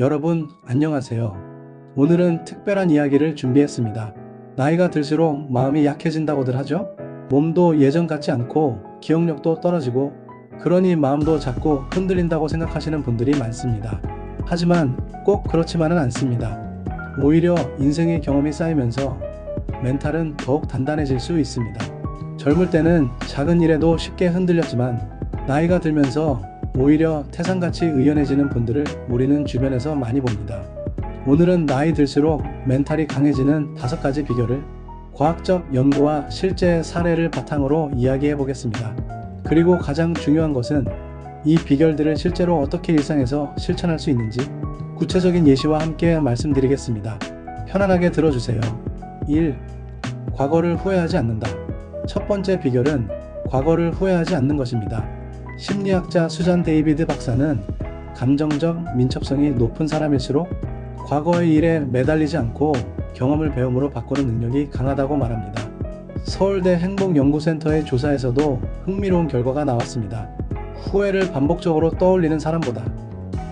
여러분, 안녕하세요. 오늘은 특별한 이야기를 준비했습니다. 나이가 들수록 마음이 약해진다고들 하죠? 몸도 예전 같지 않고 기억력도 떨어지고 그러니 마음도 자꾸 흔들린다고 생각하시는 분들이 많습니다. 하지만 꼭 그렇지만은 않습니다. 오히려 인생의 경험이 쌓이면서 멘탈은 더욱 단단해질 수 있습니다. 젊을 때는 작은 일에도 쉽게 흔들렸지만 나이가 들면서 오히려 태산같이 의연해지는 분들을 우리는 주변에서 많이 봅니다. 오늘은 나이 들수록 멘탈이 강해지는 5가지 비결을 과학적 연구와 실제 사례를 바탕으로 이야기해 보겠습니다. 그리고 가장 중요한 것은 이 비결들을 실제로 어떻게 일상에서 실천할 수 있는지 구체적인 예시와 함께 말씀드리겠습니다. 편안하게 들어주세요. 1. 과거를 후회하지 않는다. 첫 번째 비결은 과거를 후회하지 않는 것입니다. 심리학자 수잔 데이비드 박사는 감정적 민첩성이 높은 사람일수록 과거의 일에 매달리지 않고 경험을 배움으로 바꾸는 능력이 강하다고 말합니다. 서울대 행복연구센터의 조사에서도 흥미로운 결과가 나왔습니다. 후회를 반복적으로 떠올리는 사람보다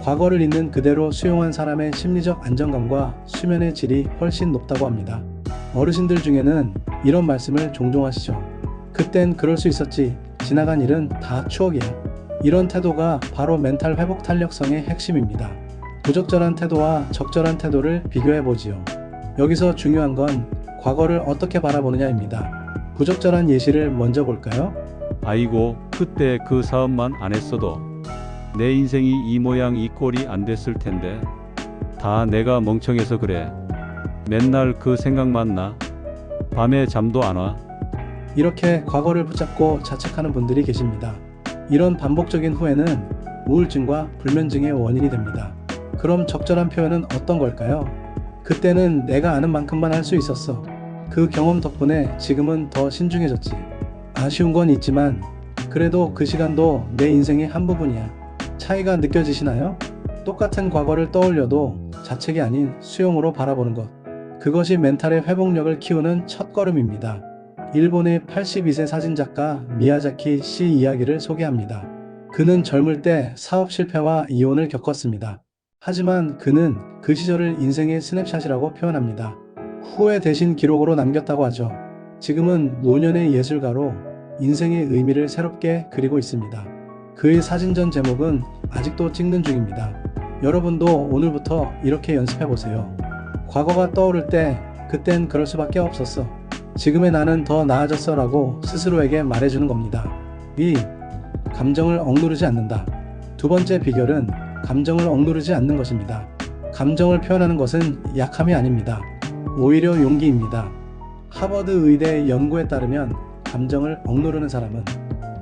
과거를 있는 그대로 수용한 사람의 심리적 안정감과 수면의 질이 훨씬 높다고 합니다. 어르신들 중에는 이런 말씀을 종종 하시죠. 그땐 그럴 수 있었지. 지나간 일은 다 추억이야. 이런 태도가 바로 멘탈 회복 탄력성의 핵심입니다. 부적절한 태도와 적절한 태도를 비교해 보지요. 여기서 중요한 건 과거를 어떻게 바라보느냐입니다. 부적절한 예시를 먼저 볼까요? 아이고, 그때 그 사업만 안 했어도 내 인생이 이 모양 이 꼴이 안 됐을 텐데. 다 내가 멍청해서 그래. 맨날 그 생각만 나. 밤에 잠도 안 와. 이렇게 과거를 붙잡고 자책하는 분들이 계십니다. 이런 반복적인 후회는 우울증과 불면증의 원인이 됩니다. 그럼 적절한 표현은 어떤 걸까요? 그때는 내가 아는 만큼만 할 수 있었어. 그 경험 덕분에 지금은 더 신중해졌지. 아쉬운 건 있지만 그래도 그 시간도 내 인생의 한 부분이야. 차이가 느껴지시나요? 똑같은 과거를 떠올려도 자책이 아닌 수용으로 바라보는 것. 그것이 멘탈의 회복력을 키우는 첫걸음입니다. 일본의 82세 사진작가 미야자키 씨 이야기를 소개합니다. 그는 젊을 때 사업 실패와 이혼을 겪었습니다. 하지만 그는 그 시절을 인생의 스냅샷이라고 표현합니다. 후회 대신 기록으로 남겼다고 하죠. 지금은 노년의 예술가로 인생의 의미를 새롭게 그리고 있습니다. 그의 사진전 제목은 아직도 찍는 중입니다. 여러분도 오늘부터 이렇게 연습해보세요. 과거가 떠오를 때 그땐 그럴 수밖에 없었어. 지금의 나는 더 나아졌어 라고 스스로에게 말해주는 겁니다. 2. 감정을 억누르지 않는다. 두 번째 비결은 감정을 억누르지 않는 것입니다. 감정을 표현하는 것은 약함이 아닙니다. 오히려 용기입니다. 하버드 의대 연구에 따르면 감정을 억누르는 사람은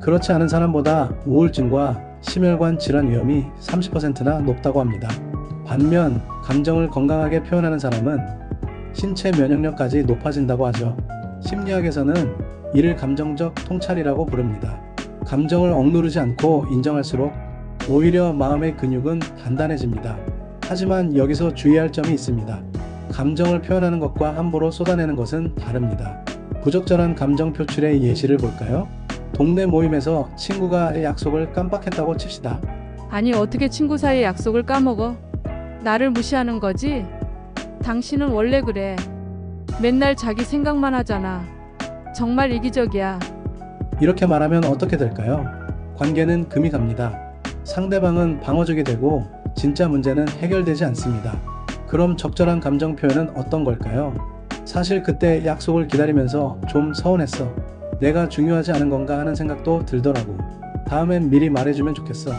그렇지 않은 사람보다 우울증과 심혈관 질환 위험이 30%나 높다고 합니다. 반면 감정을 건강하게 표현하는 사람은 신체 면역력까지 높아진다고 하죠. 심리학에서는 이를 감정적 통찰이라고 부릅니다. 감정을 억누르지 않고 인정할수록 오히려 마음의 근육은 단단해집니다. 하지만 여기서 주의할 점이 있습니다. 감정을 표현하는 것과 함부로 쏟아내는 것은 다릅니다. 부적절한 감정 표출의 예시를 볼까요? 동네 모임에서 친구가 약속을 깜빡했다고 칩시다. 아니 어떻게 친구 사이에 약속을 까먹어? 나를 무시하는 거지? 당신은 원래 그래. 맨날 자기 생각만 하잖아. 정말 이기적이야. 이렇게 말하면 어떻게 될까요? 관계는 금이 갑니다. 상대방은 방어적이 되고 진짜 문제는 해결되지 않습니다. 그럼 적절한 감정 표현은 어떤 걸까요? 사실 그때 약속을 기다리면서 좀 서운했어. 내가 중요하지 않은 건가 하는 생각도 들더라고. 다음엔 미리 말해주면 좋겠어.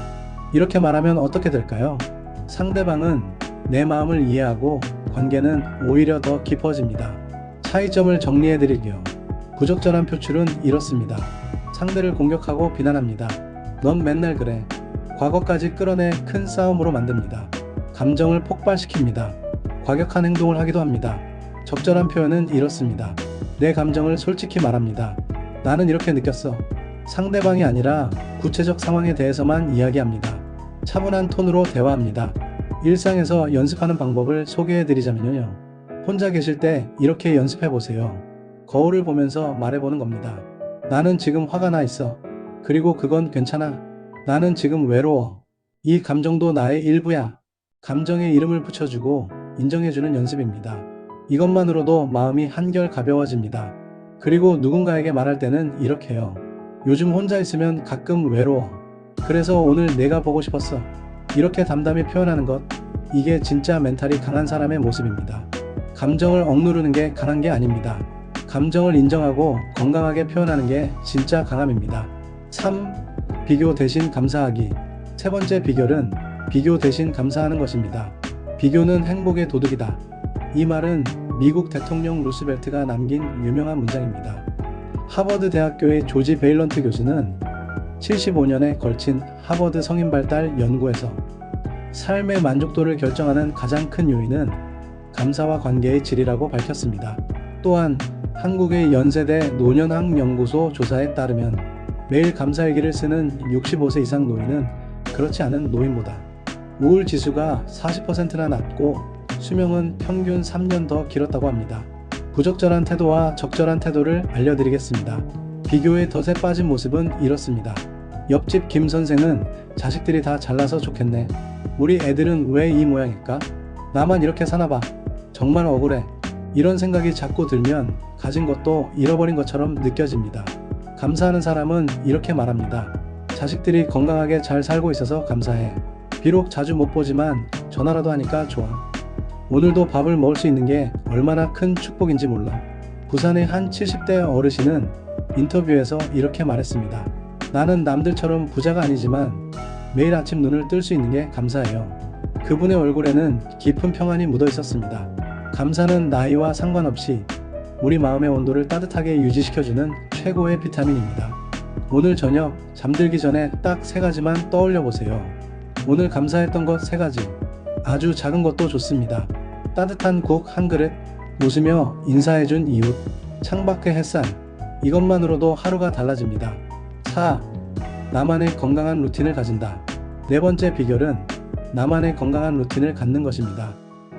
이렇게 말하면 어떻게 될까요? 상대방은 내 마음을 이해하고 관계는 오히려 더 깊어집니다. 차이점을 정리해드릴게요. 부적절한 표출은 이렇습니다. 상대를 공격하고 비난합니다. 넌 맨날 그래. 과거까지 끌어내 큰 싸움으로 만듭니다. 감정을 폭발시킵니다. 과격한 행동을 하기도 합니다. 적절한 표현은 이렇습니다. 내 감정을 솔직히 말합니다. 나는 이렇게 느꼈어. 상대방이 아니라 구체적 상황에 대해서만 이야기합니다. 차분한 톤으로 대화합니다. 일상에서 연습하는 방법을 소개해드리자면요. 혼자 계실 때 이렇게 연습해보세요. 거울을 보면서 말해보는 겁니다. 나는 지금 화가 나 있어. 그리고 그건 괜찮아. 나는 지금 외로워. 이 감정도 나의 일부야. 감정에 이름을 붙여주고 인정해주는 연습입니다. 이것만으로도 마음이 한결 가벼워집니다. 그리고 누군가에게 말할 때는 이렇게요. 요즘 혼자 있으면 가끔 외로워. 그래서 오늘 내가 보고 싶었어. 이렇게 담담히 표현하는 것, 이게 진짜 멘탈이 강한 사람의 모습입니다. 감정을 억누르는 게 강한 게 아닙니다. 감정을 인정하고 건강하게 표현하는 게 진짜 강함입니다. 3. 비교 대신 감사하기. 세 번째 비결은 비교 대신 감사하는 것입니다. 비교는 행복의 도둑이다. 이 말은 미국 대통령 루스벨트가 남긴 유명한 문장입니다. 하버드 대학교의 조지 베일런트 교수는 75년에 걸친 하버드 성인 발달 연구에서 삶의 만족도를 결정하는 가장 큰 요인은 감사와 관계의 질이라고 밝혔습니다. 또한 한국의 연세대 노년학연구소 조사에 따르면 매일 감사일기를 쓰는 65세 이상 노인은 그렇지 않은 노인보다 우울 지수가 40%나 낮고 수명은 평균 3년 더 길었다고 합니다. 부적절한 태도와 적절한 태도를 알려드리겠습니다. 비교의 덫에 빠진 모습은 이렇습니다. 옆집 김 선생은 자식들이 다 잘나서 좋겠네. 우리 애들은 왜 이 모양일까? 나만 이렇게 사나봐. 정말 억울해. 이런 생각이 자꾸 들면 가진 것도 잃어버린 것처럼 느껴집니다. 감사하는 사람은 이렇게 말합니다. 자식들이 건강하게 잘 살고 있어서 감사해. 비록 자주 못 보지만 전화라도 하니까 좋아. 오늘도 밥을 먹을 수 있는 게 얼마나 큰 축복인지 몰라. 부산의 한 70대 어르신은 인터뷰에서 이렇게 말했습니다. 나는 남들처럼 부자가 아니지만 매일 아침 눈을 뜰 수 있는 게 감사해요. 그분의 얼굴에는 깊은 평안이 묻어 있었습니다. 감사는 나이와 상관없이 우리 마음의 온도를 따뜻하게 유지시켜주는 최고의 비타민입니다. 오늘 저녁 잠들기 전에 딱 3가지만 떠올려 보세요. 오늘 감사했던 것 3가지. 아주 작은 것도 좋습니다. 따뜻한 국 한 그릇, 웃으며 인사해준 이웃, 창밖의 햇살. 이것만으로도 하루가 달라집니다. 4. 나만의 건강한 루틴을 가진다. 네 번째 비결은 나만의 건강한 루틴을 갖는 것입니다.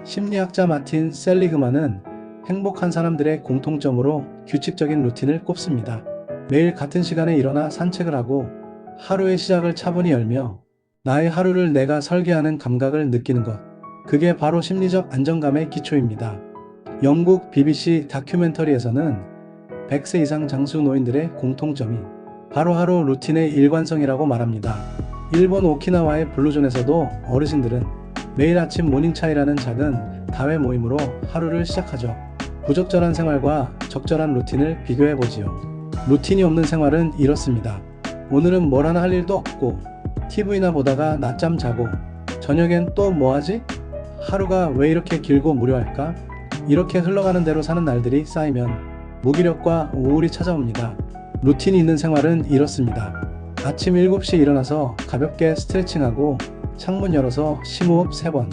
심리학자 마틴 셀리그만은 행복한 사람들의 공통점으로 규칙적인 루틴을 꼽습니다. 매일 같은 시간에 일어나 산책을 하고 하루의 시작을 차분히 열며 나의 하루를 내가 설계하는 감각을 느끼는 것. 그게 바로 심리적 안정감의 기초입니다. 영국 BBC 다큐멘터리에서는 100세 이상 장수 노인들의 공통점이 바로 하루 루틴의 일관성이라고 말합니다. 일본 오키나와의 블루존에서도 어르신들은 매일 아침 모닝차이라는 작은 다회 모임으로 하루를 시작하죠. 부적절한 생활과 적절한 루틴을 비교해보지요. 루틴이 없는 생활은 이렇습니다. 오늘은 뭘 하나 할 일도 없고 TV나 보다가 낮잠 자고 저녁엔 또 뭐하지? 하루가 왜 이렇게 길고 무료할까? 이렇게 흘러가는 대로 사는 날들이 쌓이면 무기력과 우울이 찾아옵니다. 루틴이 있는 생활은 이렇습니다. 아침 7시에 일어나서 가볍게 스트레칭하고 창문 열어서 심호흡 3번.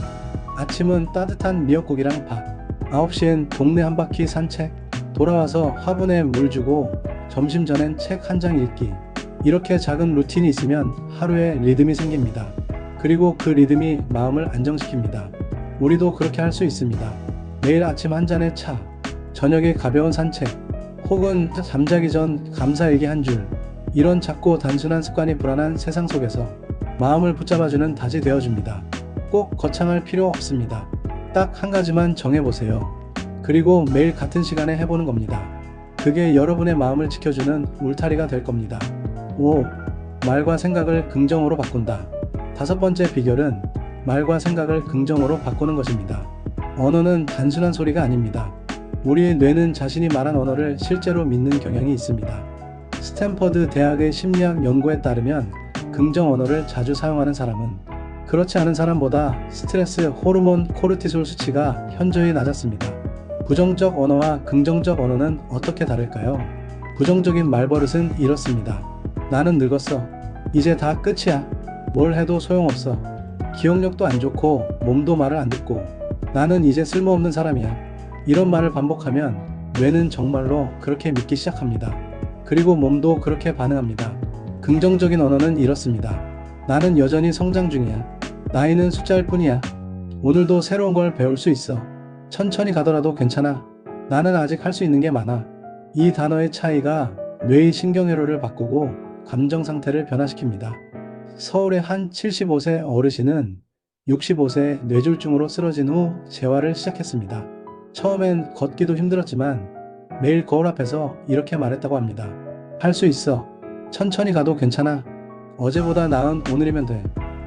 아침은 따뜻한 미역국이랑 밥. 9시엔 동네 한 바퀴 산책. 돌아와서 화분에 물 주고 점심 전엔 책 한 장 읽기. 이렇게 작은 루틴이 있으면 하루에 리듬이 생깁니다. 그리고 그 리듬이 마음을 안정시킵니다. 우리도 그렇게 할 수 있습니다. 매일 아침 한 잔의 차, 저녁에 가벼운 산책, 혹은 잠자기 전 감사일기 한 줄. 이런 작고 단순한 습관이 불안한 세상 속에서 마음을 붙잡아주는 닷이 되어줍니다. 꼭 거창할 필요 없습니다. 딱 한 가지만 정해보세요. 그리고 매일 같은 시간에 해보는 겁니다. 그게 여러분의 마음을 지켜주는 울타리가 될 겁니다. 5. 말과 생각을 긍정으로 바꾼다. 5번째 비결은 말과 생각을 긍정으로 바꾸는 것입니다. 언어는 단순한 소리가 아닙니다. 우리의 뇌는 자신이 말한 언어를 실제로 믿는 경향이 있습니다. 스탠퍼드 대학의 심리학 연구에 따르면 긍정 언어를 자주 사용하는 사람은 그렇지 않은 사람보다 스트레스 호르몬 코르티솔 수치가 현저히 낮았습니다. 부정적 언어와 긍정적 언어는 어떻게 다를까요? 부정적인 말버릇은 이렇습니다. 나는 늙었어. 이제 다 끝이야. 뭘 해도 소용없어. 기억력도 안 좋고 몸도 말을 안 듣고 나는 이제 쓸모없는 사람이야. 이런 말을 반복하면 뇌는 정말로 그렇게 믿기 시작합니다. 그리고 몸도 그렇게 반응합니다. 긍정적인 언어는 이렇습니다. 나는 여전히 성장 중이야. 나이는 숫자일 뿐이야. 오늘도 새로운 걸 배울 수 있어. 천천히 가더라도 괜찮아. 나는 아직 할 수 있는 게 많아. 이 단어의 차이가 뇌의 신경회로를 바꾸고 감정 상태를 변화시킵니다. 서울의 한 75세 어르신은 65세 뇌졸중으로 쓰러진 후 재활을 시작했습니다. 처음엔 걷기도 힘들었지만 매일 거울 앞에서 이렇게 말했다고 합니다. 할 수 있어. 천천히 가도 괜찮아. 어제보다 나은 오늘이면 돼.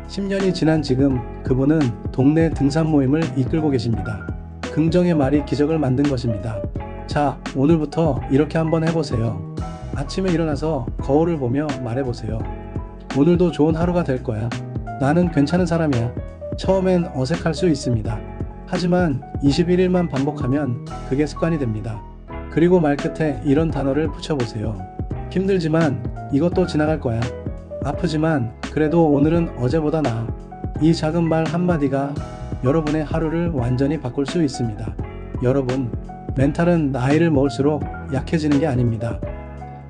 10년이 지난 지금 그분은 동네 등산 모임을 이끌고 계십니다. 긍정의 말이 기적을 만든 것입니다. 자, 오늘부터 이렇게 한번 해보세요. 아침에 일어나서 거울을 보며 말해보세요. 오늘도 좋은 하루가 될 거야. 나는 괜찮은 사람이야. 처음엔 어색할 수 있습니다. 하지만 21일만 반복하면 그게 습관이 됩니다. 그리고 말끝에 이런 단어를 붙여보세요. 힘들지만 이것도 지나갈 거야. 아프지만 그래도 오늘은 어제보다 나아. 이 작은 말 한마디가 여러분의 하루를 완전히 바꿀 수 있습니다. 여러분, 멘탈은 나이를 먹을수록 약해지는 게 아닙니다.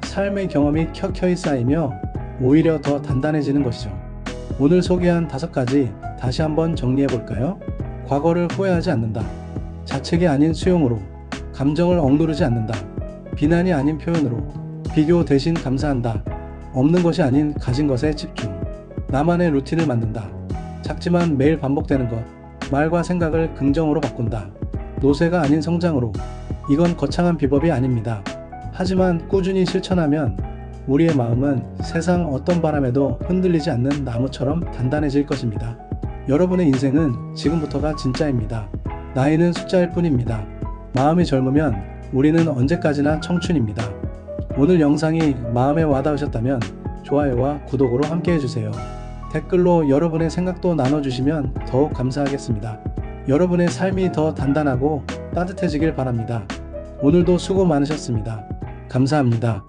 삶의 경험이 켜켜이 쌓이며 오히려 더 단단해지는 것이죠. 오늘 소개한 5가지 다시 한번 정리해 볼까요? 과거를 후회하지 않는다. 자책이 아닌 수용으로. 감정을 억누르지 않는다. 비난이 아닌 표현으로. 비교 대신 감사한다. 없는 것이 아닌 가진 것에 집중. 나만의 루틴을 만든다. 작지만 매일 반복되는 것. 말과 생각을 긍정으로 바꾼다. 노쇠가 아닌 성장으로. 이건 거창한 비법이 아닙니다. 하지만 꾸준히 실천하면 우리의 마음은 세상 어떤 바람에도 흔들리지 않는 나무처럼 단단해질 것입니다. 여러분의 인생은 지금부터가 진짜입니다. 나이는 숫자일 뿐입니다. 마음이 젊으면 우리는 언제까지나 청춘입니다. 오늘 영상이 마음에 와닿으셨다면 좋아요와 구독으로 함께 해주세요. 댓글로 여러분의 생각도 나눠주시면 더욱 감사하겠습니다. 여러분의 삶이 더 단단하고 따뜻해지길 바랍니다. 오늘도 수고 많으셨습니다. 감사합니다.